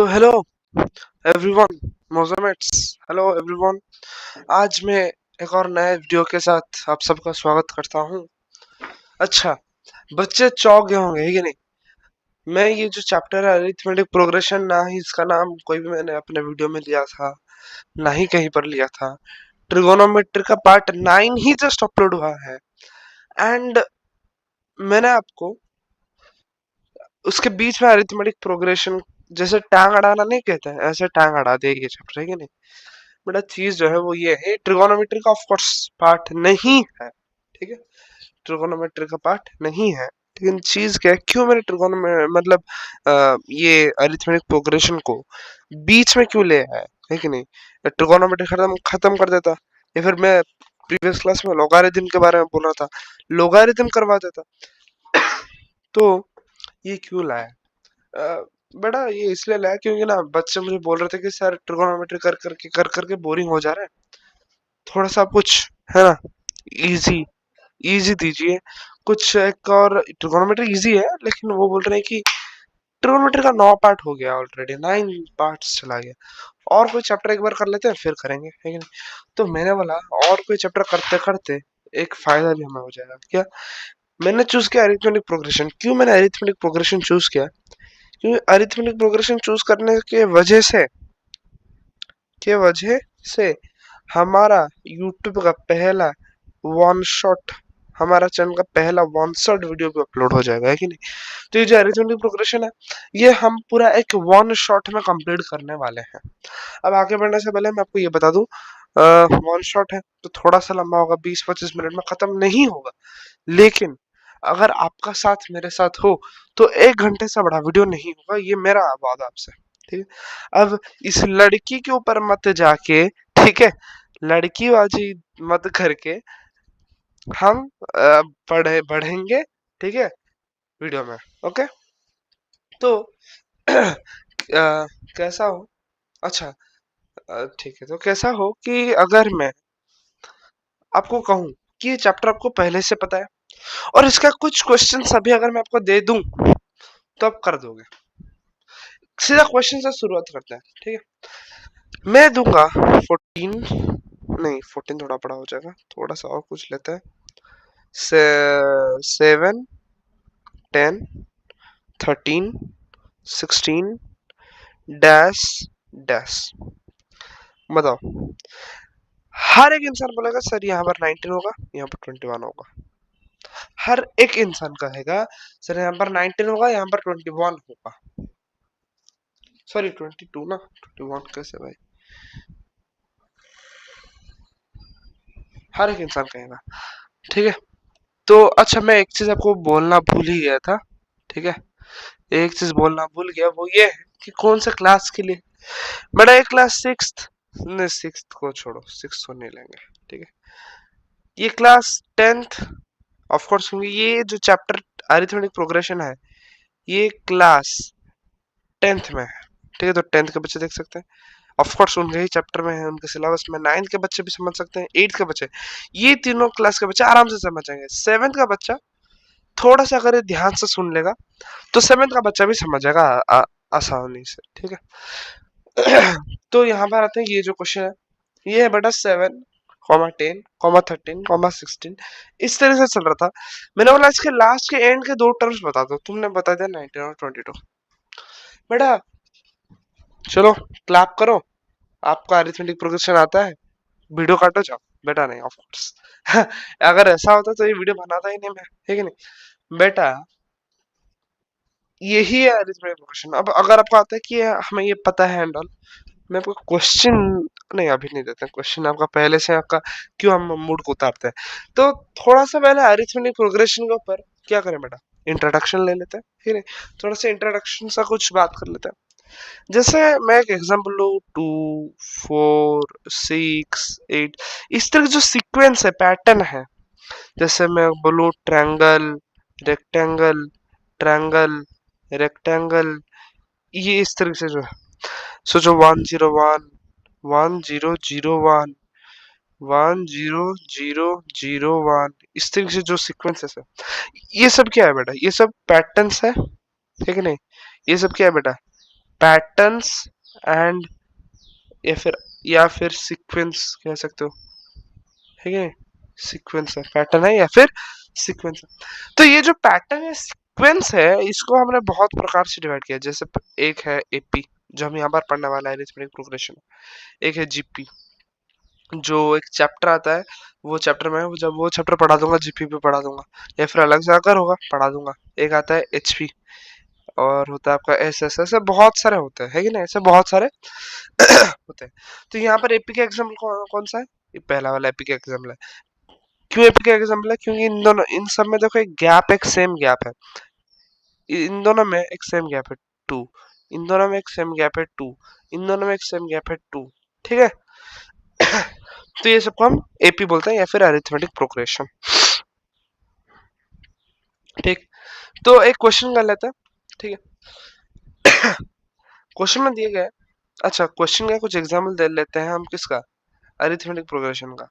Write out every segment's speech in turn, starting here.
Hello everyone, मोजामेट्स। Hello everyone, आज मैं एक और नए वीडियो के साथ आप सबका स्वागत करता हूँ। अच्छा, बच्चे चौंक गए होंगे, है कि नहीं? मैं ये जो चैप्टर है अरिथमेटिक प्रोग्रेशन, ना ही इसका नाम कोई भी मैंने अपने वीडियो में लिया था, ना ही कहीं पर लिया था। ट्रिगोनोमेट्री का पार्ट 9 ही जस्ट अपलोड हुआ है एंड मैंने आपको उसके बीच में अरिथमेटिक प्रोग्रेशन जैसे टांग अड़ाना नहीं कहते हैं, ऐसे टांग अड़ा दिया ये चैप्टर, है कि नहीं? बड़ा चीज जो है वो ये है, ट्रिगोनोमेट्री का ऑफ कोर्स पार्ट नहीं है, ठीक है? ट्रिगोनोमेट्री का पार्ट नहीं है, लेकिन चीज क्या है, क्यों मैंने ट्रिगोनोमेट्री मतलब ये अरिथमेटिक प्रोग्रेशन को बीच में क्यों ले आया है कि नहीं? ट्रिगोनोमेट्री खत्म खत्म कर देता, या फिर मैं प्रीवियस क्लास में लोगारिथम के बारे में बोल रहा था, लोगारिथम करवा देता। तो ये क्यों लाया? बड़ा ये इसलिए लाया क्योंकि ना बच्चे मुझे बोल रहे थे कि सर ट्रिगोनोमेट्री कर करके बोरिंग हो जा रहा है, थोड़ा सा कुछ है ना इजी इजी दीजिए कुछ। एक और ट्रिगोनोमेट्री इजी है, लेकिन वो बोल रहे हैं कि ट्रिगोनोमेट्री का 9 पार्ट हो गया ऑलरेडी, 9 पार्ट्स चला गया, और कोई चैप्टर एक बार कर लेते हैं फिर करेंगे, है कि नहीं? तो मैंने बोला और कोई चैप्टर करते करते एक फायदा भी हमें हो जाएगा। क्या मैंने चूज किया? Arithmetic progression. क्यों मैंने अरिथमेटिक प्रोग्रेशन चूज किया? क्योंकि अरिथमेटिक प्रोग्रेशन चूज करने के वजह से हमारा यूट्यूब का पहला वन शॉट, हमारा चैनल का पहला वन शॉट वीडियो भी अपलोड हो जाएगा, है कि नहीं? तो ये जो अरिथमेटिक प्रोग्रेशन है, ये हम पूरा एक वन शॉट में कंप्लीट करने वाले हैं। अब आगे बढ़ने से पहले मैं आपको ये बता दूं, वन शॉट है तो थोड़ा सा लंबा होगा, 20-25 मिनट में खत्म नहीं होगा, लेकिन अगर आपका साथ मेरे साथ हो तो 1 घंटे से बड़ा वीडियो नहीं होगा, ये मेरा वादा आपसे, ठीक है? अब इस लड़की के ऊपर मत जाके, ठीक है, लड़की बाजी मत करके हम बढ़ेंगे, ठीक है, वीडियो में। ओके, तो कैसा हो? अच्छा, ठीक है, तो कैसा हो कि अगर मैं आपको कहूं कि ये चैप्टर आपको पहले से पता है और इसका कुछ क्वेश्चन अभी अगर मैं आपको दे दूं तो आप कर दोगे। सीधा क्वेश्चन से शुरुआत करते हैं, ठीक है? मैं दूंगा 14, नहीं 14 थोड़ा बड़ा हो जाएगा, थोड़ा सा और कुछ लेते हैं, 7, 10, 13, 16 डैश डैश। बताओ, हर एक इंसान बोलेगा सर यहाँ पर 19 होगा, यहाँ पर 21 होगा। हर एक इंसान कहेगा सर यहाँ पर 19 होगा, यहाँ पर 21 होगा। सॉरी 22 ना, 21 कैसे भाई? हर एक इंसान कहेगा, ठीक है? तो अच्छा, मैं एक चीज आपको बोलना भूल ही गया था, ठीक है? एक चीज बोलना भूल गया, वो ये है कि कौन सा क्लास के लिए बड़ा है। क्लास सिक्स, नहीं सिक्स को छोड़ो, सिक्स को नहीं लेंगे, ठीक है? ये क्लास 10th, ऑफ कोर्स, क्योंकि ये जो चैप्टर अरिथमेटिक प्रोग्रेशन है ये क्लास 10th में है, ठीक है? तो 10th के बच्चे देख सकते हैं, ऑफ कोर्स उनके ही चैप्टर में है, उनके सिलेबस में। 9th के बच्चे भी समझ सकते हैं, 8th के बच्चे, ये तीनों क्लास के बच्चे आराम से समझ जाएंगे। 7th का बच्चा थोड़ा सा अगर ये ध्यान से सुन लेगा तो 7th का बच्चा भी समझ जाएगा आसानी से, ठीक है? तो यहाँ पर आते हैं, ये जो क्वेश्चन है ये है बेटा 7, 10, 13, 16, इस तरह से चल रहा था। मैंने बोला इसके लास्ट के एंड के 2 टर्म्स बता दो, तुमने बता दिया 19 और 22। बेटा चलो क्लैप करो, आपका अरिथमेटिक प्रोग्रेशन आता है, वीडियो काटो जाओ। बेटा नहीं, ऑफ कोर्स अगर ऐसा होता तो ये वीडियो बनाता ही नहीं मैं, है कि नहीं? बेटा यही है अरिथमेटिक प्रोग्रेशन। अब अगर आपको आता है कि हमें ये पता है एंड ऑल, मैं आपको क्वेश्चन, नहीं अभी नहीं देते क्वेश्चन, आपका पहले से आपका क्यों हम मूड को उतारते हैं। तो थोड़ा सा पहले अरिथमेटिक प्रोग्रेशन के ऊपर क्या करें बेटा, इंट्रोडक्शन ले लेते हैं, ठीक है? थोड़ा सा इंट्रोडक्शन सा कुछ बात कर लेते हैं। जैसे मैं एक एग्जांपल लूँ, 2, 4, 6, 8, इस तरह की जो सीक्वेंस है, पैटर्न है, जैसे मैं बोलूँ ट्रायंगल, रेक्टेंगल, ट्रायंगल, रेक्टेंगल, ये इस तरह से जो है, सोचो 101, 1001, 10001, इस तरीके से जो सीक्वेंसेस है, ये सब क्या है बेटा? ये सब पैटर्न्स है, ठीक है नहीं? ये सब क्या है बेटा? पैटर्न्स एंड या फिर सीक्वेंस कह सकते हो, ठीक है। सीक्वेंस है, पैटर्न है या फिर सीक्वेंस है। तो ये जो पैटर्न या सीक्वेंस है इसको हमने बहुत प्रकार से डिवाइड किया। जैसे एक है एपी जो हम यहाँ पर पढ़ने वाला है, अरिथमेटिक प्रोग्रेशन। एक है जीपी जो एक चैप्टर आता है, वो चैप्टर में जब वो चैप्टर पढ़ा दूंगा जीपी पे पढ़ा दूंगा, या फिर अलग से अगर होगा पढ़ा दूंगा। एक आता है एचपी और होता है आपका एस एस, ऐसे बहुत सारे होते हैं, है कि नहीं, ऐसे बहुत सारे होते हैं। तो यहाँ पर एपी का एग्जाम्पल कौन सा है? ये पहला वाला एपी का एग्जाम्पल है। क्यों एपी का एग्जाम्पल है? क्योंकि इन दोनों, इन सब में देखो एक गैप, एक सेम गैप है। इन दोनों में एक सेम गैप है 2, इन दोनों में एक सेम गैप है 2, इन दोनों में एक सेम गैप है 2, ठीक है। तो ये सबको हम एपी बोलते हैं या फिर अरिथमेटिक प्रोग्रेशन, ठीक। तो एक क्वेश्चन कर लेते हैं, ठीक है। क्वेश्चन में दिए गए, अच्छा क्वेश्चन का कुछ एग्जाम्पल दे लेते हैं हम, किसका? अरिथमेटिक प्रोग्रेशन का।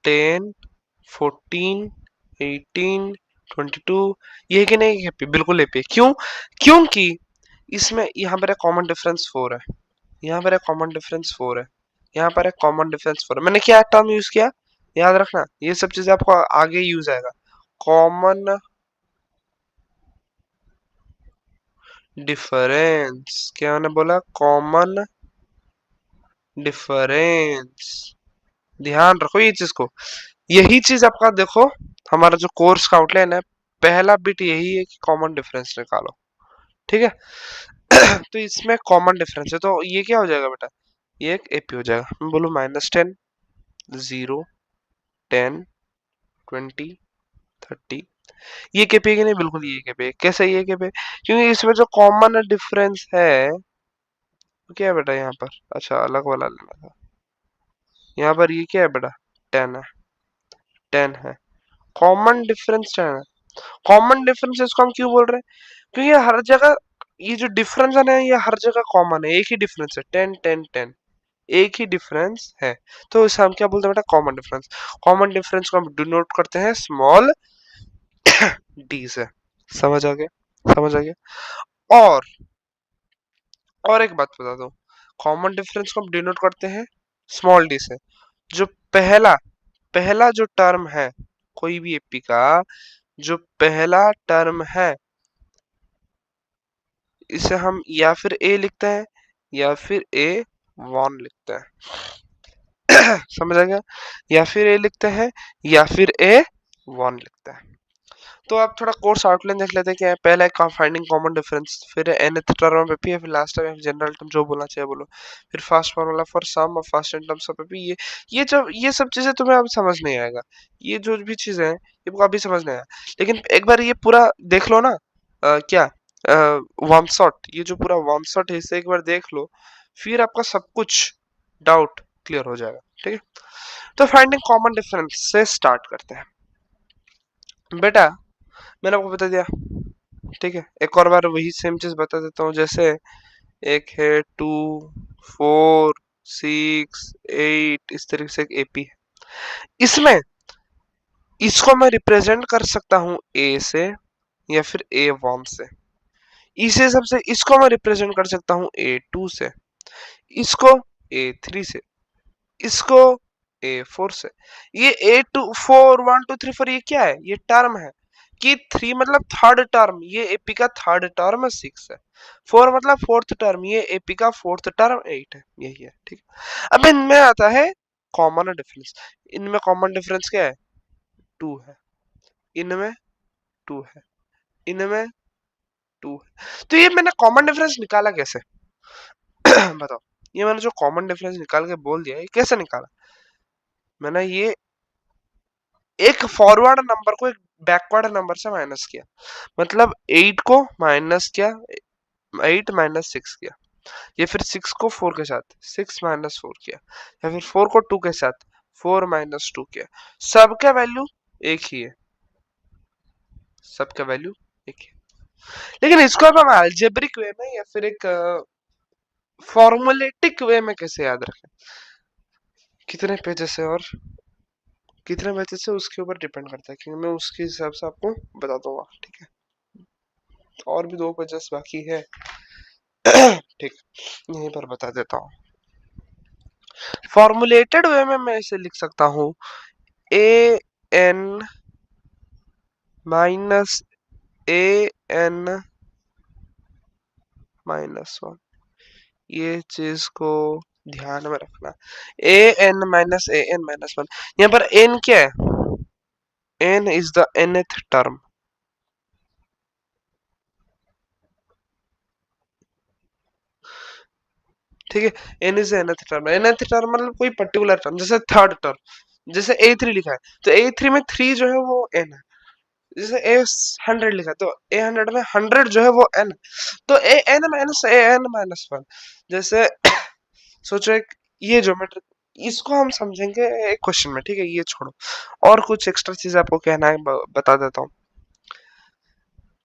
10, 14, 18, 22, ये है कि नहीं एपी? बिल्कुल एपी। क्यों? क्योंकि इसमें यहाँ पर कॉमन डिफरेंस 4 है, यहाँ पर कॉमन डिफरेंस 4 है, यहाँ पर कॉमन डिफरेंस 4 है। मैंने क्या टर्म यूज किया, याद रखना, ये सब चीजें आपको आगे यूज आएगा। कॉमन डिफरेंस, क्या मैंने बोला? Common difference. ध्यान रखो ये चीज को, यही चीज आपका देखो, हमारा जो कोर्स का आउटलाइन है, पहला बिट यही है कि कॉमन डिफरेंस निकालो, ठीक है। तो इसमें कॉमन डिफरेंस है, तो ये क्या हो जाएगा बेटा? ये एक एपी हो जाएगा। मैं बोलूँ -10, 0, 10, 20, 30, ये केपी है कि नहीं? बिल्कुल ये केपी है। कैसे ये केपी? क्योंकि इसमें जो कॉमन डिफरेंस है वो क्या है बेटा यहाँ पर? अच्छा अलग वाला लेना था। यहाँ पर ये क्या है बेटा? 10 है, 10 है। कॉमन डिफरेंस 10 है। कॉमन डिफरेंस इसको हम क्यों बोल रहे हैं? क्योंकि हर जगह ये जो डिफरेंस है ना, ये हर जगह कॉमन है, एक ही डिफरेंस है, 10, 10, 10, एक ही डिफरेंस है। तो इसे हम क्या बोलते हैं बेटा? Common difference. कॉमन डिफरेंस को हम डिनोट करते हैं स्मॉल डी से। समझ आ गया? समझ आ गया। और एक बात बता दो, कॉमन डिफरेंस को हम डिनोट करते हैं स्मॉल डी से। जो पहला पहला जो टर्म है कोई भी एपी का, जो पहला टर्म है, इसे हम या फिर ए लिखते हैं या फिर ए वन लिखते हैं। समझ आ गया? या फिर ए लिखते हैं या फिर ए वन लिखते हैं। तो आप थोड़ा कोर्स आउटलाइन देख लेते हैं क्या है। पहला है फाइंडिंग कॉमन डिफरेंस, फिर nth टर्म ऑफ एपी, फिर लास्ट टाइम जनरल टर्म, जो बोलना चाहिए बोलो, फिर fast formula for sum of first n terms of AP. ये जब ये सब चीजें तुम्हें अब समझ नहीं आएगा, ये जो भी चीजें हैं ये अभी समझ नहीं आया, लेकिन एक बार ये पूरा देख लो ना। क्या वन शॉट, ये जो पूरा वन शॉट है इसे एक बार देख लो, फिर आपका सब कुछ डाउट क्लियर हो जाएगा, ठीक है। तो फाइंडिंग कॉमन डिफरेंस से स्टार्ट करते हैं बेटा। मैंने आपको बता दिया, ठीक है। एक और बार वही सेम चीज बता देता हूँ। जैसे एक है 2, 4, 6, 8, इस तरीके से एक एपी है। इसमें इसको मैं रिप्रेजेंट कर सकता हूँ ए से या फिर A1 से। इसे सबसे इसको मैं रिप्रेजेंट कर सकता हूँ A2 से, इसको A3 से, इसको A4 से। ये A2 4 1 2 3 4 ये क्या है? ये टर्म है कि 3 मतलब थर्ड टर्म, ये एपी का थर्ड टर्म 6 है। 4 मतलब फोर्थ टर्म, ये एपी का फोर्थ टर्म 8 है। यही है, ठीक है। अब इनमें आता है कॉमन डिफरेंस। इनमें कॉमन डिफरेंस क्या है? 2 है, इनमें 2 है, इनमें 2 है। तो ये मैंने कॉमन डिफरेंस निकाला कैसे? बताओ। ये मैंने जो कॉमन डिफरेंस निकाल के बोल दिया, ये कैसे निकाला? मैंने ये एक फॉरवर्ड नंबर को एक बैकवर्ड नंबर से माइनस किया, मतलब 8 को माइनस किया, 8 माइनस 6 किया, या फिर 6 को 4 के साथ 6 माइनस 4 किया, या फिर 4 को 2 के साथ 4 माइनस 2 किया। सबका वैल्यू एक ही है, सबका वैल्यू एक ही है। लेकिन इसको अब हम अलजेब्रिक वे में या फिर एक फॉर्मुलेटिक वे में कैसे याद रखें? कितने पेजेस है और कितने बचे से उसके ऊपर डिपेंड करता है, क्योंकि मैं उसके हिसाब से आपको बता दूंगा, ठीक है। और भी 2 पेजेस बाकी है, ठीक, यहीं पर बता देता हूँ। फॉर्मुलेटेड वे में मैं इसे लिख सकता हूँ a n minus a N -1, ये चीज को ध्यान में रखना। A n minus a N -1, यहाँ पर एन क्या है? N is the nth term, ठीक है। N is nth term, nth term मतलब कोई पर्टिकुलर टर्म, जैसे थर्ड टर्म, जैसे ए3 लिखा है तो ए3 में 3 जो है वो एन है। जैसे ए100 लिखा है तो ए100 में 100 जो है वो एन, तो A n minus a N -1। जैसे सोचो एक ये ज्योमेट्री, इसको हम समझेंगे एक क्वेश्चन में, ठीक है, ये छोड़ो। और कुछ एक्स्ट्रा चीज आपको कहना है, बता देता हूँ।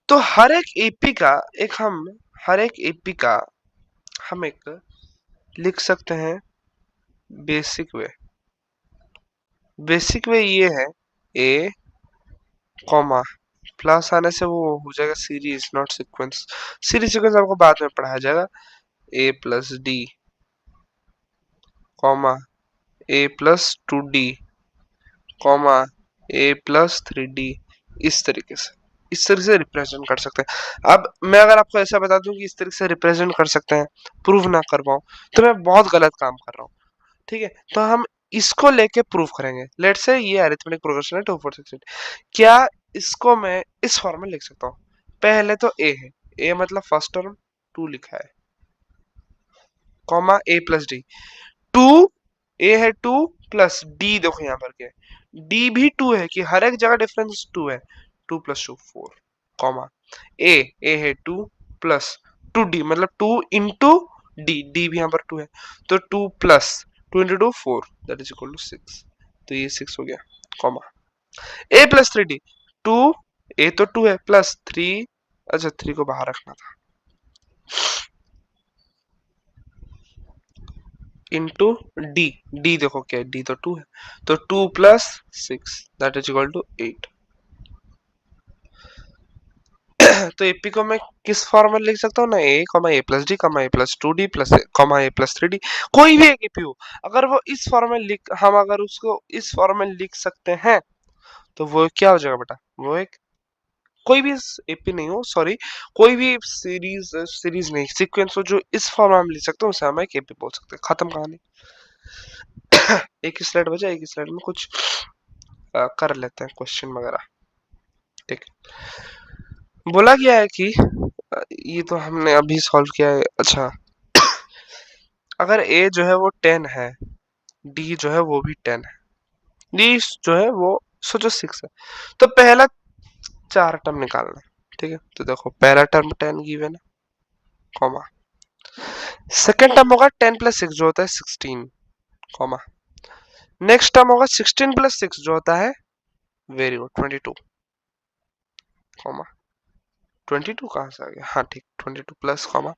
तो हर एक एपी का हम एक लिख सकते हैं बेसिक वे। बेसिक वे ये है ए कॉमा प्लस आने से वो हो जाएगा series not sequence. Series sequence आपको बाद में पढ़ाया जाएगा। ए प्लस डी कॉमा ए प्लस 2d कॉमा ए प्लस 3d, इस तरीके से रिप्रेजेंट कर सकते हैं। अब मैं अगर आपको ऐसा बता दूं कि इस तरीके से रिप्रेजेंट कर सकते हैं, प्रूव ना कर पाऊं, तो मैं बहुत गलत काम कर रहा हूँ, ठीक है। तो हम इसको लेके प्रूव करेंगे। लेट्स से ये अरिथमेटिक प्रोग्रेशन है 2 4 6 8, क्या इसको मैं इस फॉर्म में लिख सकता हूँ? पहले तो ए है, ए मतलब फर्स्ट टर्म 2 लिखा है, कॉमा ए प्लस डी, 2 ए है 2 प्लस डी, देखो यहाँ पर क्या है, डी भी 2 है कि हर एक जगह डिफरेंस 2 है, 2 + 2 4, कॉमा ए ए है 2 प्लस 2d मतलब 2 इंटू डी, डी भी यहाँ पर 2 है, तो 2 plus 2 into 2 4 that is equal to 6, तो ये 6 हो गया, कॉमा ए प्लस 3d, 2 ए तो 2 है प्लस 3, अच्छा 3 को बाहर रखना था, इंटू डी, डी देखो क्या है, डी तो 2 है, तो 2 plus 6 that is equal to 8। तो एपी को मैं किस फॉर्म में लिख सकता हूँ ना, ए कॉमा ए प्लस डी कॉमा ए प्लस 2d प्लस कॉमा ए प्लस 3d, कोई भी एक एपी हो, अगर वो इस फॉर्म में लिख, हम अगर उसको इस फॉर्म में लिख सकते हैं तो वो क्या हो जाएगा बेटा, वो एक कोई भी एपी नहीं हो, सॉरी, कोई भी सीरीज नहीं सीक्वेंस हो जो इस फॉर्म में हम लिख सकते हैं, उसे हम एक एपी बोल सकते हैं, खत्म कहानी। एक ही स्लाइड बचा, एक ही स्लाइड में कुछ कर लेते हैं क्वेश्चन वगैरह, ठीक। बोला गया है कि ये तो हमने अभी सॉल्व किया है। अच्छा, अगर a जो है वो 10 है, d जो है वो भी 10 है, d जो है वो सोचो 6 है, तो पहला 4 टर्म निकालना है, ठीक है। तो देखो पहला टर्म 10 गिवन है, कॉमा सेकेंड टर्म होगा 10 + 6 जो होता है 16, कॉमा नेक्स्ट टर्म होगा 16 + 6 जो होता है वेरी गुड 22, कॉमा 22 कहाँ से आ गया, हाँ ठीक 22 प्लस कॉमा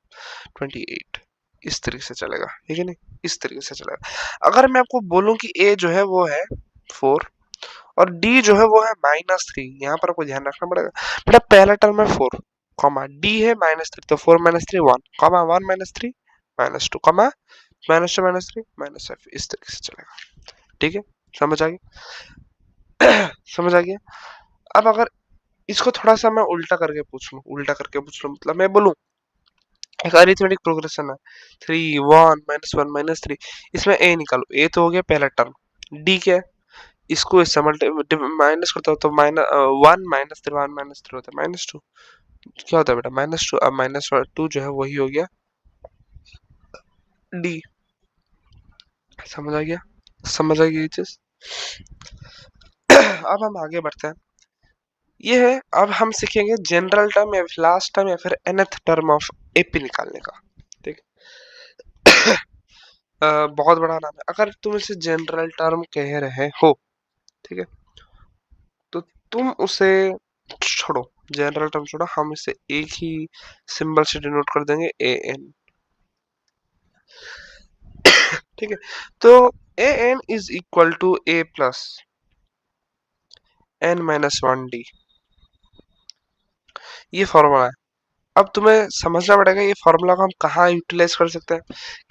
28, इस तरीके से चलेगा, ठीक है, नहीं इस तरीके से चलेगा। अगर मैं आपको बोलूं कि a जो है वो है 4 और d जो है वो है -3, यहाँ पर आपको ध्यान रखना पड़ेगा बेटा, पहला टर्म है 4 कॉमा d है -3, तो 4 - 3 1 कॉमा 1 - 3 -2 कॉमा -2 -3 -5, इस तरीके से चलेगा, ठीक है। समझ आ गया? समझ आ गया। अब अगर इसको थोड़ा सा मैं उल्टा करके पूछ लूं, मतलब मैं बोलूं एक अरिथमेटिक प्रोग्रेशन है 3 1 -1 -3, इसमें a निकालो, a तो हो गया पहला टर्म, d क्या है, इसको इससे माइनस करता हो तो 1 -3 1 -3 होता है -2, क्या होता है बेटा -2, अब -2 जो है वही हो गया d। समझ आ गया, समझ आ गया ये चीज। अब हम आगे बढ़ते हैं, ये है अब हम सीखेंगे जनरल टर्म या लास्ट टर्म या फिर nth टर्म ऑफ एपी निकालने का, ठीक। बहुत बड़ा नाम है, अगर तुम इसे जनरल टर्म कह रहे हो, ठीक है, तो तुम उसे छोड़ो, जनरल टर्म छोड़ो, हम इसे एक ही सिंबल से डिनोट कर देंगे ए एन, ठीक है। तो A N is equal to A plus n-1d, ये फॉर्मूला है। अब तुम्हें समझना पड़ेगा ये फॉर्मूला को हम कहाँ यूटिलाइज कर सकते हैं,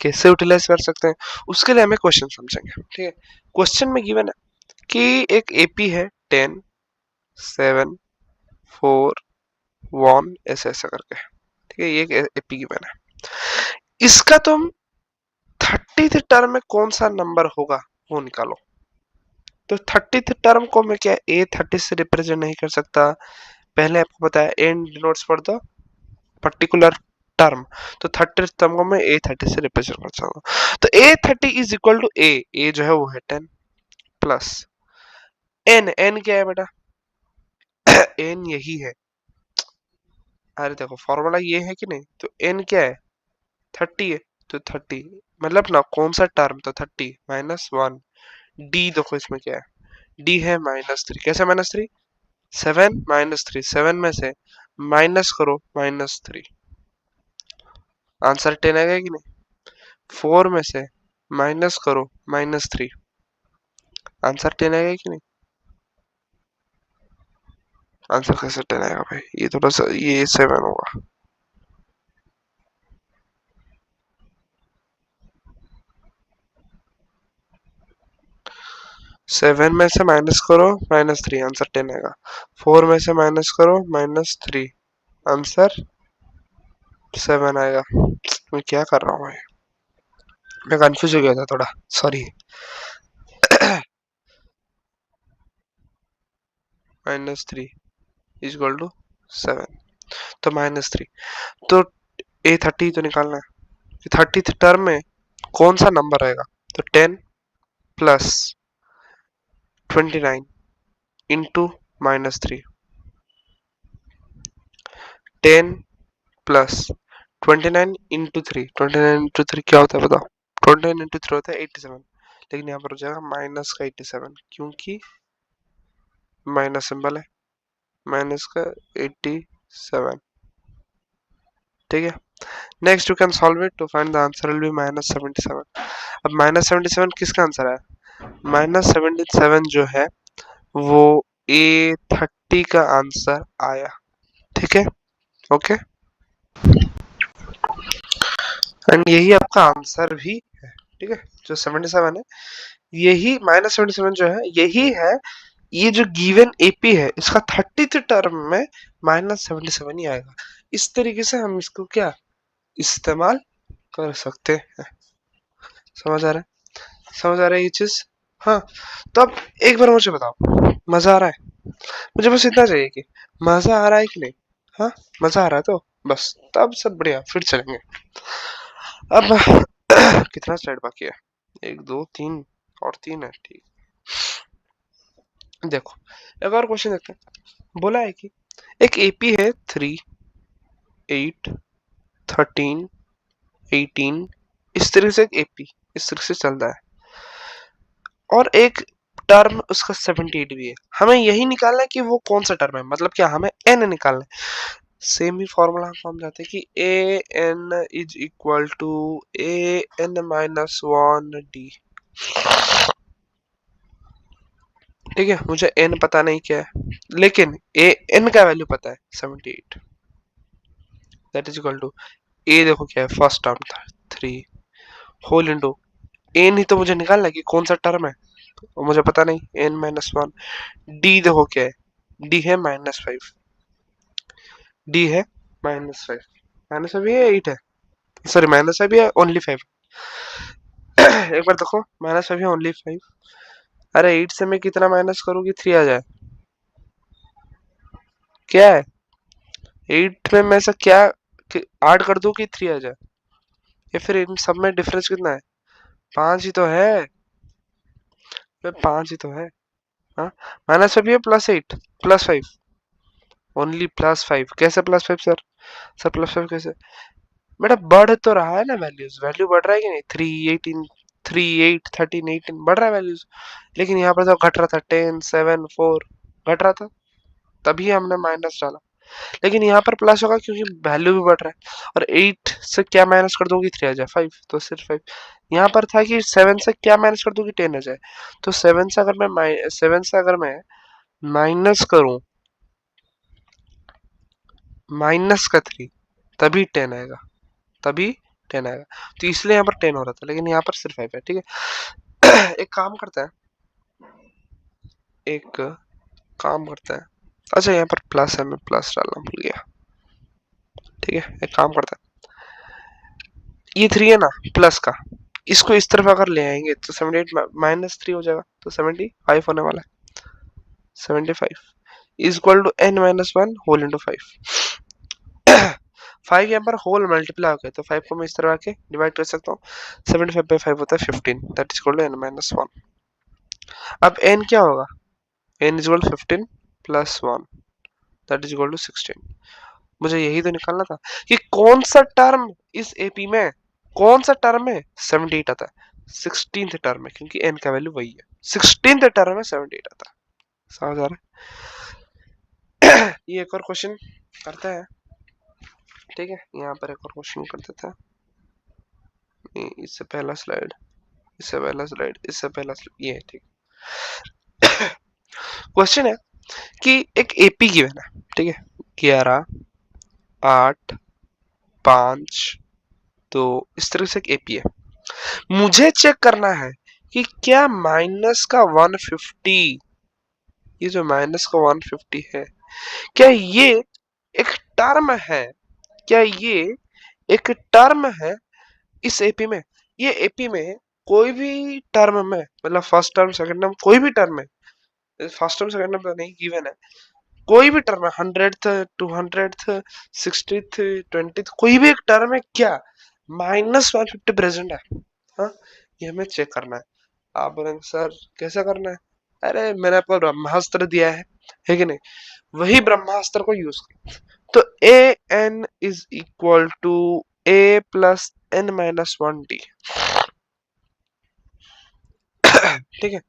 कैसे यूटिलाइज कर सकते हैं, उसके लिए हमें क्वेश्चन समझेंगे। ठीक है, क्वेश्चन में गिवन है कि एक एपी है 10, 7, 4, 1 ऐसे ऐसे करके। ठीक है, ये एक एपी गिवन है। इसका तुम 30th टर्म में कौन सा नंबर होगा वो निकालो। तो 30th टर्म को मैं क्या ए 30 से रिप्रेजेंट नहीं कर सकता, पहले आपको बताया n denotes for the particular term, तो 30th टर्म को मैं ए 30 से रिप्रेजेंट कर सकता हूँ। तो ए 30 इज इक्वल टू ए जो है वो है 10 प्लस एन क्या है बेटा, एन यही है। अरे देखो फॉर्मूला ये है कि नहीं, तो एन क्या है 30 है, तो 30 मतलब ना कौन सा टर्म, तो 30 -1 डी, देखो इसमें क्या है, डी है -3, कैसे -3, 7 -3, 7 में से माइनस करो -3, आंसर 10 आएगा कि नहीं, 4 में से माइनस करो -3, आंसर 10 आएगा कि नहीं, आंसर कैसे 10 आएगा भाई, ये थोड़ा सा ये 7 होगा। सेवन में से माइनस करो -3, आंसर 10 आएगा। 4 में से माइनस करो -3, आंसर 7 आएगा। मैं क्या कर रहा हूँ भाई, मैं कंफ्यूज हो गया था थोड़ा, सॉरी। -3 इज इक्वल टू 7, तो -3, तो ए 30 तो निकालना है, 30th टर्म में कौन सा नंबर आएगा, तो 10 plus 29 into -3, 10 plus 29 into 3, 29 into 3 क्या होता है बताओ, 29 इंटू 3 होता है 87, लेकिन यहाँ पर हो जाएगा माइनस का 87, क्योंकि माइनस सिंबल है, माइनस का 87। ठीक है, next you can solve it to find the answer will be -77। अब -77 किसका आंसर है, -77 जो है वो ए 30 का आंसर आया। ठीक है, ओके, एंड यही आपका आंसर भी है। ठीक है, जो 77 है, यही -77 जो है यही है, ये जो गिवन एपी है इसका 30th टर्म में -77 ही आएगा। इस तरीके से हम इसको क्या इस्तेमाल कर सकते हैं। समझ आ रहा है, समझ आ रहा है ये चीज। हाँ, तो अब एक बार मुझे बताओ, मजा आ रहा है, मुझे बस इतना चाहिए कि मजा आ रहा है कि नहीं। हाँ, मजा आ रहा है तो बस, तब सब बढ़िया, फिर चलेंगे। अब कितना स्लाइड बाकी है, 1 2 3 और 3 है, ठीक। देखो एक और क्वेश्चन देखते हैं, बोला है कि एक एपी है 3, 8, 13, 18, इस तरीके से एक एपी इस तरीके से चल रहा है, और एक टर्म उसका 78 भी है। हमें यही निकालना है कि वो कौन सा टर्म है, मतलब क्या हमें एन निकालना है। सेम ही फॉर्मूला हम समझाते हैं कि A N is equal to A N -1 D. ठीक है, मुझे एन पता नहीं क्या है, लेकिन ए एन का वैल्यू पता है 78, दैट इज इक्वल टू ए, देखो क्या है फर्स्ट टर्म था 3 होल इंटू एन, ही तो मुझे निकालना है कि कौन सा टर्म है, तो मुझे पता नहीं, n-1, डी देखो क्या है, डी है -5, डी है -5, -5 है 8 है, सॉरी -5 है ओनली 5। एक बार देखो, -5 है ओनली 5, अरे 8 से मैं कितना माइनस करूँ कि 3 आ जाए, क्या है 8 में मैं से क्या 8 कर दूं कि 3 आ जाए, या फिर इन सब में डिफरेंस कितना है, 5 ही तो है, 5 ही तो है। हाँ, -5 है +8 +5, ओनली +5, कैसे +5 सर, सर +5 कैसे, बेटा बढ़ तो रहा है ना वैल्यूज, वैल्यू बढ़ रहा है कि नहीं, 3 18 3 8 13 18 बढ़ रहा है वैल्यूज, लेकिन यहाँ पर तो घट रहा था 10 7 4 घट रहा था, तभी हमने माइनस डाला, लेकिन यहाँ पर प्लस होगा क्योंकि वैल्यू भी बढ़ रहा है, और 8 से क्या माइनस कर दोगे 3 आ जाए 5, तो सिर्फ 5। यहाँ पर था कि 7 से क्या माइनस कर दोगे 10 आ जाए, तो 7 से अगर मैं माइनस करूं माइनस का 3, तभी 10 आएगा, तभी 10 आएगा। तो इसलिए यहाँ पर 10 हो रहा था, लेकिन यहाँ पर सिर्फ 5 है। ठीक है। एक काम करते हैं, एक काम करते हैं। अच्छा यहाँ पर प्लस है, मैं प्लस डालना भूल गया। ठीक है, एक काम करते हैं, ये 3 है ना प्लस का, इसको इस तरफ अगर ले आएंगे तो 78 माइनस 3 हो जाएगा, तो 75 होने वाला है। 75 is equal to n minus 1 whole into 5। 5 यहाँ पर होल मल्टीप्लाई हो गया, तो 5 को मैं इस तरह आके डिवाइड कर सकता हूँ। 75 बाई 5 होता है 15, that is equal to n minus 1। अब n क्या होगा, n is equal to 15 plus 1, that is equal to 16। मुझे यही तो निकालना था कि कौन सा टर्म इस एपी में, कौन सा टर्म में 78 आता है। 16th टर्म में, क्योंकि n का वैल्यू वही है। 16th टर्म में 78 आता है। समझ आ रहा है? ये एक और क्वेश्चन करते हैं। ठीक है, यहाँ पर एक और क्वेश्चन कर देते हैं। इससे पहला स्लाइड, इससे पहला स्लाइड, इससे पहला स्लाइड, ये ठीक। क्वेश्चन है कि एक एपी गिवन है। ठीक है, 11, 8, 5, तो इस तरह से एक एपी है। मुझे चेक करना है कि क्या माइनस का 150, ये जो माइनस का 150 है, क्या ये एक टर्म है, क्या ये एक टर्म है इस एपी में। ये एपी में कोई भी टर्म में, मतलब फर्स्ट टर्म सेकंड टर्म कोई भी टर्म है, फर्स्ट टर्म सेकंड टर्म तो नहीं गिवन है, कोई भी टर्म है, 100th 200th 60th 20th कोई भी एक टर्म है, क्या माइनस 150 प्रेजेंट है। हाँ, ये हमें चेक करना है। आप बोलेंगे सर कैसे करना है, अरे मैंने आपको ब्रह्मास्त्र दिया है कि नहीं, वही ब्रह्मास्त्र को यूज करो। तो A N is equal to A plus N minus 1 D. ठीक है,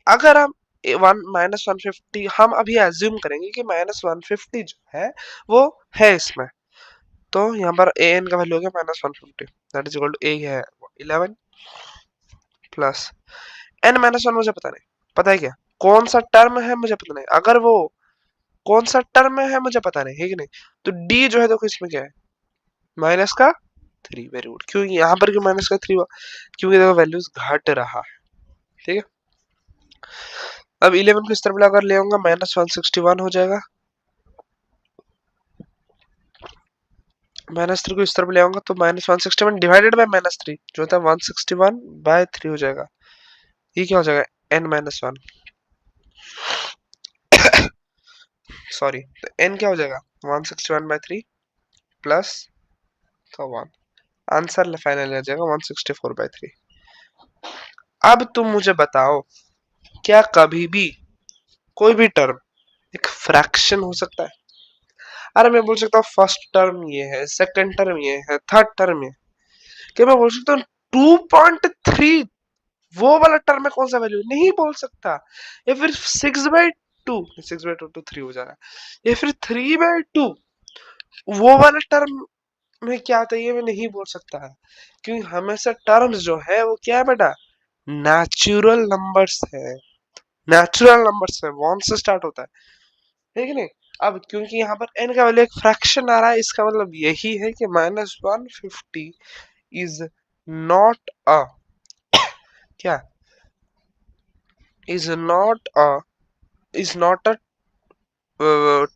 अगर हम वन माइनस 150 हम अभी एज्यूम करेंगे कि माइनस 150 जो है वो है इसमें, तो यहाँ पर ए एन का वैल्यू हो गया minus 150, that is equal to A है 11 प्लस एन माइनस 1। मुझे पता नहीं, पता है क्या कौन सा टर्म है मुझे पता नहीं, अगर वो कौन सा टर्म है मुझे पता नहीं है कि नहीं, तो डी जो है देखो इसमें क्या है, माइनस का 3। Very good. क्यों यहाँ पर क्यों माइनस का 3 हुआ, क्योंकि देखो वैल्यूज घट रहा है। ठीक है, अब 11 को इस तरफ लाकर ले आऊंगा, माइनस 161 हो जाएगा। माइनस 3 को इस तरफ ले आऊंगा तो माइनस 161 डिवाइडेड बाय माइनस 3 जो होता है 161 बाय 3 हो जाएगा। ये क्या हो जाएगा, n माइनस 1, सॉरी, तो n क्या हो जाएगा 161 बाय 3 प्लस तो 1, आंसर फाइनल आ जाएगा 164 बाय 3। अब तुम मुझे बताओ, क्या कभी भी कोई भी टर्म एक फ्रैक्शन हो सकता है। अरे मैं बोल सकता हूँ फर्स्ट टर्म ये है, सेकंड टर्म ये है, थर्ड टर्म ये, क्या मैं बोल सकता हूँ 2.3 वो वाला टर्म में कौन सा वैल्यू, नहीं बोल सकता। या फिर 6/2, 6/2 तो 3 हो जा रहा है, या फिर 3/2 वो वाला टर्म में क्या आता है, ये मैं नहीं बोल सकता है, क्योंकि हमेशा टर्म्स जो है वो क्या है बेटा, नेचुरल नंबर्स है, नेचुरल नंबर्स है, वन से स्टार्ट होता है कि नहीं। अब क्योंकि यहाँ पर n का वैल्यू एक फ्रैक्शन आ रहा है, इसका मतलब यही है कि माइनस 150 इज नॉट अ, क्या is not a, is not a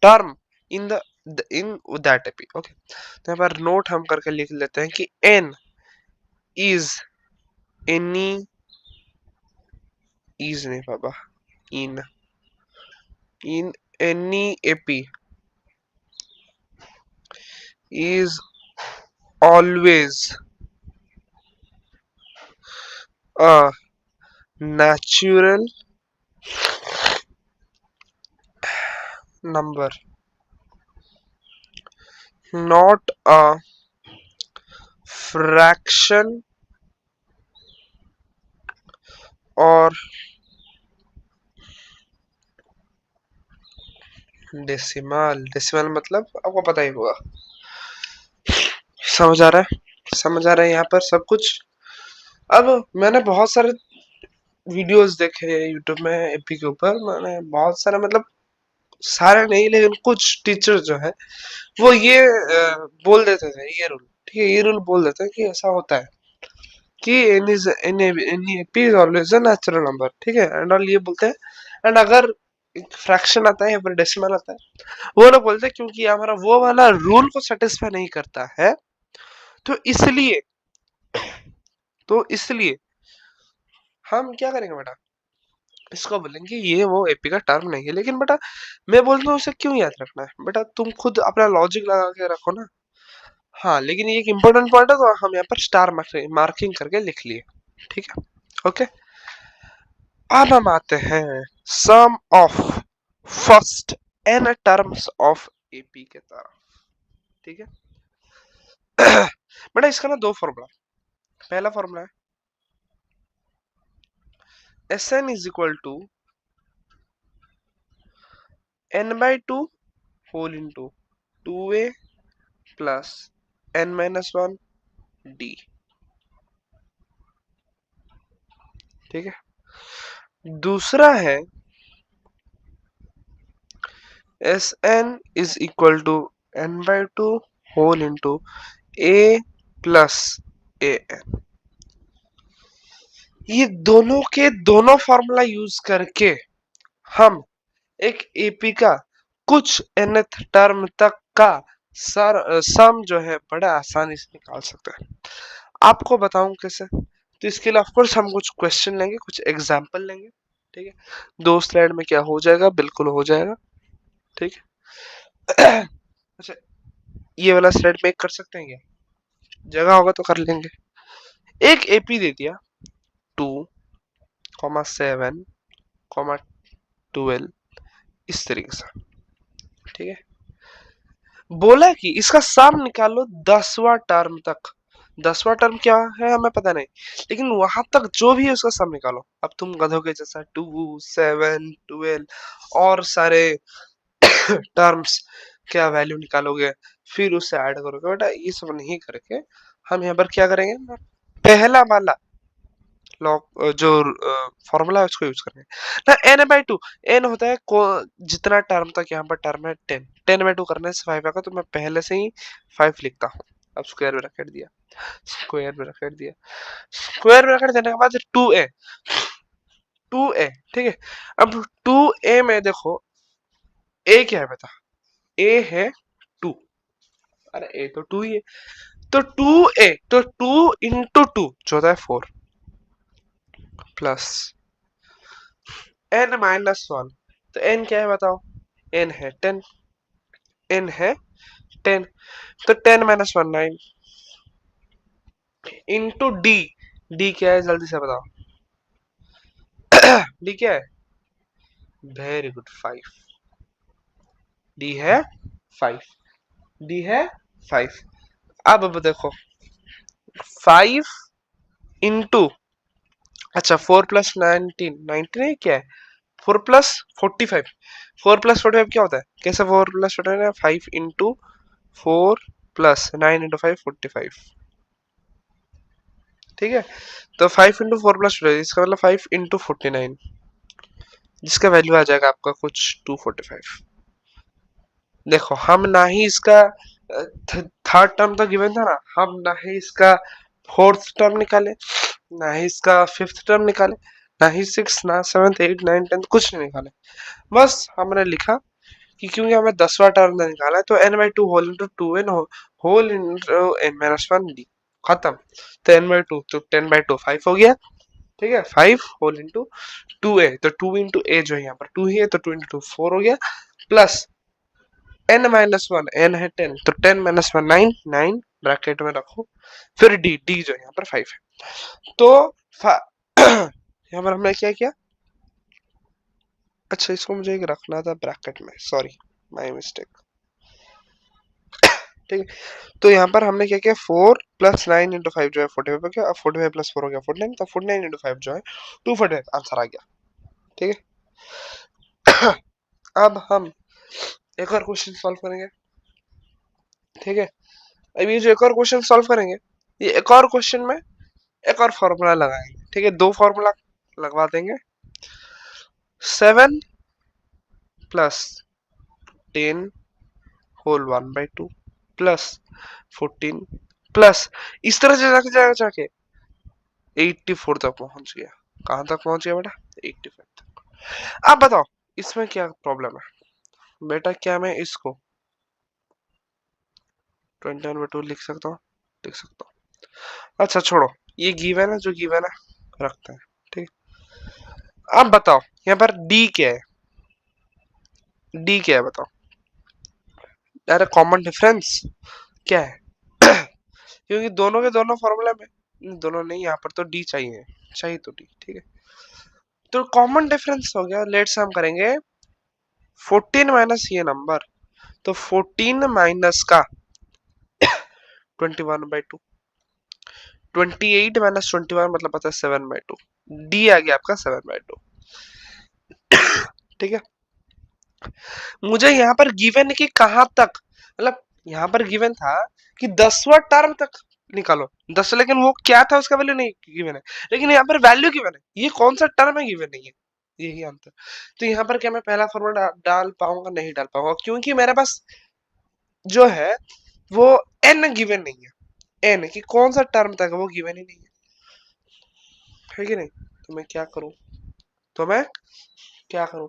term in the in that AP. Okay, तो यहाँ पर नोट हम करके लिख लेते हैं कि n इज एनी, इज नहीं बाबा, in any AP is always a natural number, not a fraction or decimal. Decimal मतलब आपको पता ही होगा, समझ आ रहा है, समझ आ रहा है यहाँ पर सब कुछ। अब मैंने बहुत सारे वीडियोस देखे यूट्यूब में एपी के ऊपर, मैंने बहुत सारे, मतलब सारे नहीं लेकिन कुछ टीचर जो है वो ये बोल देते थे, ये रूल, ठीक है, ये रूल बोल देते हैं कि ऐसा होता है कि n is always a natural number, ठीक है, एंड ऑल ये बोलते हैं। एंड अगर फ्रैक्शन आता है या फिर डेसिमल आता है, वो लोग बोलते हैं क्योंकि हमारा वो वाला रूल को सेटिस्फाई नहीं करता है, तो इसलिए तो इसलिए हम क्या करेंगे बेटा, इसको बोलेंगे ये वो एपी का टर्म नहीं है। लेकिन बेटा मैं बोलता हूँ उसे क्यों याद रखना है, बेटा तुम खुद अपना लॉजिक लगा के रखो ना। हाँ, लेकिन ये एक इम्पोर्टेंट पॉइंट है, तो हम यहाँ पर स्टार मार्किंग करके लिख लिए, ठीक है, ओके। अब हम आते हैं sum of first N terms of AP के तरफ, ठीक है। बेटा इसका ना दो फॉर्मूला, पहला फॉर्मूला है s n is equal to n by two whole into two A plus N minus one d, ठीक है। दूसरा है s n is equal to n by two whole into a plus a n. ये दोनों के दोनों formula use करके हम एक एपी का कुछ nth टर्म तक का सम जो है बड़ा आसानी से निकाल सकते हैं। आपको बताऊं कैसे, तो इसके लिए ऑफकोर्स हम कुछ क्वेश्चन लेंगे, कुछ एग्जाम्पल लेंगे, ठीक है। दो स्लाइड में क्या हो जाएगा, बिल्कुल हो जाएगा, ठीक है। अच्छा, ये वाला स्लाइड में कर सकते हैं क्या, जगह होगा तो कर लेंगे। एक एपी दे दिया 2,7,12 इस तरीके से, ठीक है। बोला कि इसका सम निकालो 10वां टर्म तक। 10वां टर्म क्या है हमें पता नहीं, लेकिन वहां तक जो भी है उसका सम निकालो। अब तुम गधों के जैसा 2, 7, 12 और सारे टर्म्स क्या वैल्यू निकालोगे, फिर उससे ऐड करोगे। बेटा ये सब नहीं करके हम यहाँ पर क्या करेंगे, पहला वाला लॉग जो फॉर्मूला है उसको यूज करेंगे ना। एन बाई टू, एन होता है जितना टर्म तक यहाँ पर टर्म है 10, 10/2 करने से 5 आएगा, तो मैं पहले से ही 5 लिखता हूँ। अब स्क्वायर ब्रैकेट दिया, स्क्वायर ब्रैकेट दिया, स्क्वायर ब्रैकेट देने के बाद 2a, 2a, ठीक है। अब 2a में देखो a क्या है बता, a है 2, अरे a तो 2 ही है, तो 2a, तो 2 इंटू 2 जो होता है 4 प्लस n माइनस 1, तो n क्या है बताओ, n है 10, n है 10, तो 10 माइनस 1 9 इंटू डी, डी क्या है जल्दी से बताओ, डी क्या है, वेरी गुड 5, डी है 5, डी है 5। अब देखो 5 इंटू, अच्छा 4 प्लस 19, 19 है क्या है, 4 प्लस 45, 4 प्लस 45 क्या होता है, कैसे 4 प्लस 45 है, 5 इंटू 4 प्लस 9 इंटू 5 45, ठीक है। तो 5 इंटू 4 प्लस 45, इसका मतलब 5 इंटू 49, जिसका वैल्यू आ जाएगा आपका कुछ 245। देखो हम ना ही इसका थर्ड टर्म तो गिवन था ना, हम ना ही इसका फोर्थ टर्म निकाले, ना ही इसका फिफ्थ टर्म निकाले, ना ही सिक्स, ना सेवंथ, एट, नाइन, टेंथ, कुछ नहीं निकाले। बस हमने लिखा कि क्योंकि हमें 10वां टर्म निकाला है, तो n by two whole into two n whole into n minus one d, खत्म। तो n बाई टू, तो 10/2 5 हो गया, ठीक है। 5 होल इंटू 2a, तो 2 इंटू a जो है यहाँ पर 2 ही है, तो 2 इंटू 2 4 हो गया, plus n minus one, n है 10, तो 10 माइनस वन 9, 9 ब्रैकेट में रखो, फिर d, d जो यहाँ पर 5 है, तो यहाँ पर हमने क्या किया, अच्छा इसको मुझे एक रखना था ब्रैकेट में, सॉरी माय मिस्टेक, ठीक है। तो यहाँ पर हमने क्या किया, 4 प्लस 9 इंटू 5 जो है 45 हो गया, अब 45 प्लस 4 हो गया 49, तो 49 इंटू 5 जो है 245 आंसर आ गया, ठीक है। अब हम एक और क्वेश्चन सॉल्व करेंगे, ठीक है। अब ये जो एक और क्वेश्चन सॉल्व करेंगे, ये एक और क्वेश्चन में एक और फॉर्मूला लगाएंगे, ठीक है। दो फॉर्मूला लगवा देंगे। 7 प्लस 10 होल 1/2 प्लस 14 प्लस इस तरह से जाके जाके जाके 84 तक पहुंच गया। कहां तक पहुंच गया बेटा? 85 तक। अब बताओ इसमें क्या प्रॉब्लम है बेटा? क्या मैं इसको 21/2 लिख सकता हूँ? लिख सकता हूँ। अच्छा छोड़ो, ये गिवन है जो गिवन है रखते हैं, ठीक। अब बताओ यहाँ पर डी क्या है? डी क्या है बताओ? यार कॉमन डिफरेंस क्या है? क्योंकि दोनों के दोनों फॉर्मूला में दोनों नहीं, यहाँ पर तो डी चाहिए, चाहिए तो डी, ठीक है। तो कॉमन डिफरेंस हो गया। लेट्स हम करेंगे 14 माइनस ये नंबर, तो 14 माइनस का 21/2, 28 माइनस 21 मतलब पता है 7/2। डी आ गया आपका 7/2, ठीक है। मुझे यहाँ पर गिवन कि कहां तक, मतलब यहाँ पर गिवन था कि 10वां टर्म तक निकालो 10, लेकिन वो क्या था उसका वैल्यू नहीं गिवन है, लेकिन यहाँ पर वैल्यू गिवन है। ये कौन सा टर्म है गिवन नहीं है, यही अंतर। तो यहाँ पर क्या मैं पहला फॉर्मूला डाल पाऊंगा? नहीं डाल पाऊंगा, क्योंकि मेरे पास जो है वो एन गिवन नहीं है। एन कि कौन सा टर्म तक वो गिवन ही नहीं है कि नहीं। तो मैं क्या करूं? तो मैं क्या करूं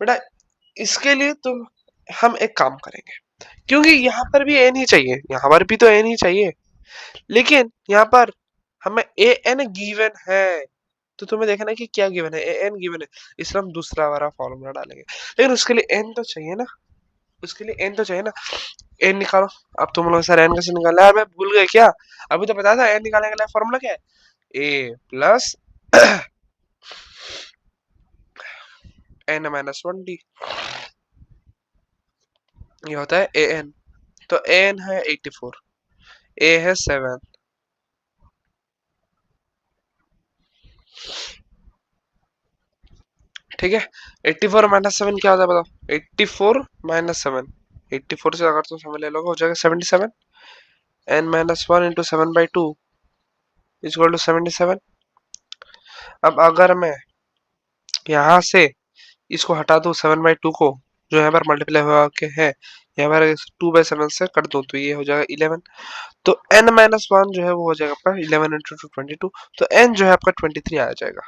बेटा? इसके लिए तुम हम एक काम करेंगे, क्योंकि यहाँ पर भी एन ही चाहिए, यहाँ पर भी तो एन ही चाहिए, लेकिन यहाँ पर हमें ए एन गिवन है। तो तुम्हें देखना है कि क्या गिवन है, ए एन गिवन है, इसलिए हम दूसरा वाला फॉर्मूला डालेंगे। लेकिन उसके लिए एन तो चाहिए ना, उसके लिए एन तो चाहिए ना। एन निकालो। अब तुम लोग सर एन कैसे निकाला है? मैं भूल गए क्या? अभी तो पता था एन निकालने के लिए फॉर्मूला क्या है, ए प्लस एन माइनस 1 डी, ये होता है ए एन। तो ए एन है 84, ए है 7, ठीक है। 84 माइनस 7 क्या होता है बताओ? 84 माइनस 7, 84 से अगर तुम 7 ले लोगे हो जाएगा 77। N minus 1 into 7/2 is equal to 77। अब अगर मैं यहाँ से इसको हटा दूं 7/2 को, जो यहाँ पर मल्टीप्लाई हुआ के है, यहाँ पर 2/7 से कट दूं तो ये हो जाएगा 11। तो n माइनस 1 जो है वो हो जाएगा आपका 11 इंटू 22, तो n जो है आपका 23 आ जाएगा।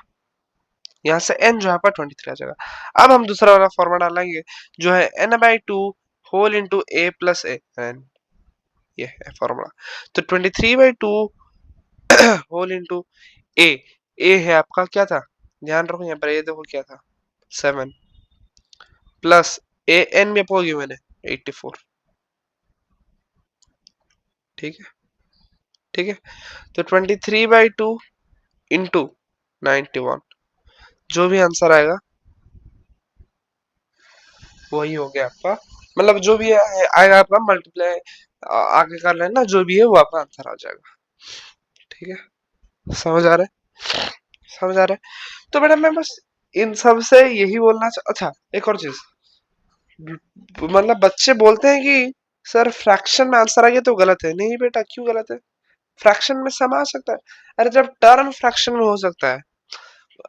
यहाँ से n जो है आपका 23 आ जाएगा। अब हम दूसरा वाला फॉर्मूला डालेंगे जो है n/2 whole into a plus a n, ये है फॉर्मूला। तो 23/2 होल इंटू ए, ए है आपका क्या था, ध्यान रखो यहाँ पर ए देखो क्या था 7, प्लस ए एन में आपको गिवन है 84, ठीक है, ठीक है। तो 23/2 इंटू 91, जो भी आंसर आएगा वही हो गया आपका, मतलब जो भी आएगा आपका मल्टीप्लाई आगे कर लेना, जो भी है वो आपका आंसर आ जाएगा, ठीक है। समझ आ रहा है? समझ आ रहा है? तो बेटा मैं बस इन सब से यही बोलना अच्छा एक और चीज, मतलब बच्चे बोलते हैं कि सर फ्रैक्शन में आंसर आ गया तो गलत है। नहीं बेटा, क्यों गलत है? फ्रैक्शन में समा सकता है। अरे जब टर्म फ्रैक्शन में हो सकता है,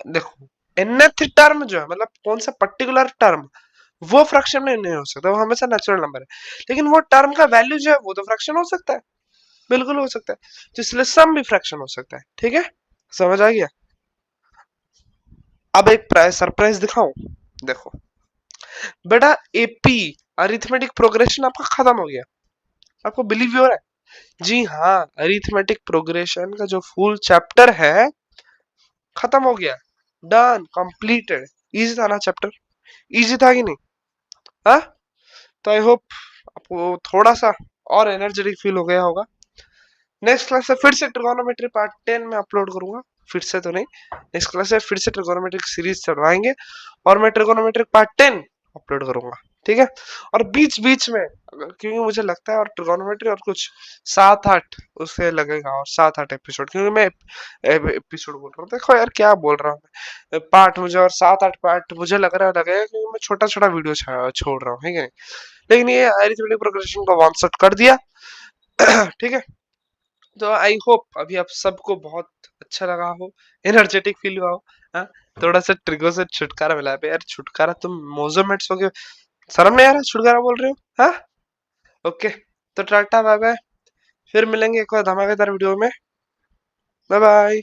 देखो nth टर्म जो है, मतलब कौन सा पर्टिकुलर टर्म, वो फ्रैक्शन में नहीं हो सकता, वो हमेशा नेचुरल नंबर है। लेकिन वो टर्म का वैल्यू जो है वो तो फ्रैक्शन हो सकता है, बिल्कुल हो सकता है। तो इसलिए सम भी फ्रैक्शन हो सकता है, ठीक है। समझ आ गया? अब एक सरप्राइज दिखाऊं, देखो बेटा एपी अरिथमेटिक प्रोग्रेशन आपका खत्म हो गया। आपको बिलीव हो रहा है? जी हाँ, अरिथमेटिक प्रोग्रेशन का जो फुल चैप्टर है खत्म हो गया, डन कंप्लीटेड। इजी था ना चैप्टर? इजी था कि नहीं? हाँ। तो आई होप आपको थोड़ा सा और एनर्जेटिक फील हो गया होगा। नेक्स्ट क्लास से फिर से ट्रिगोनोमेट्री पार्ट 10 में अपलोड करूंगा, फिर से तो नहीं, नेक्स्ट क्लास से फिर से ट्रिगोनोमेट्रिक सीरीज चलवाएंगे और मैं ट्रिगोनोमेट्रिक पार्ट 10 अपलोड करूंगा, ठीक है। और बीच बीच में क्योंकि मुझे लगता है और ट्रिगोनोमेट्री और कुछ 7-8 उससे लगेगा, और 7-8 एपिसोड, क्योंकि मैं एपिसोड बोल रहा हूँ, देखो यार क्या बोल रहा हूँ मैं, पार्ट मुझे और 7-8 पार्ट मुझे लग रहा लगेगा क्योंकि मैं छोटा छोटा वीडियो छोड़ रहा हूँ, ठीक है। लेकिन ये अरिथमेटिक प्रोग्रेशन को वन शॉट कर दिया ठीक है। तो आई होप अभी आप सबको बहुत अच्छा लगा हो, एनर्जेटिक फील हुआ हो, हाँ? थोड़ा सा ट्रिगो से छुटकारा मिला है यार। छुटकारा तुम मोजोमेट्स हो गए, शर्म नहीं आ रहा छुटकारा बोल रहे हो? हाँ ओके, तो टाटा बाय बाय, फिर मिलेंगे एक और धमाकेदार वीडियो में। Bye bye.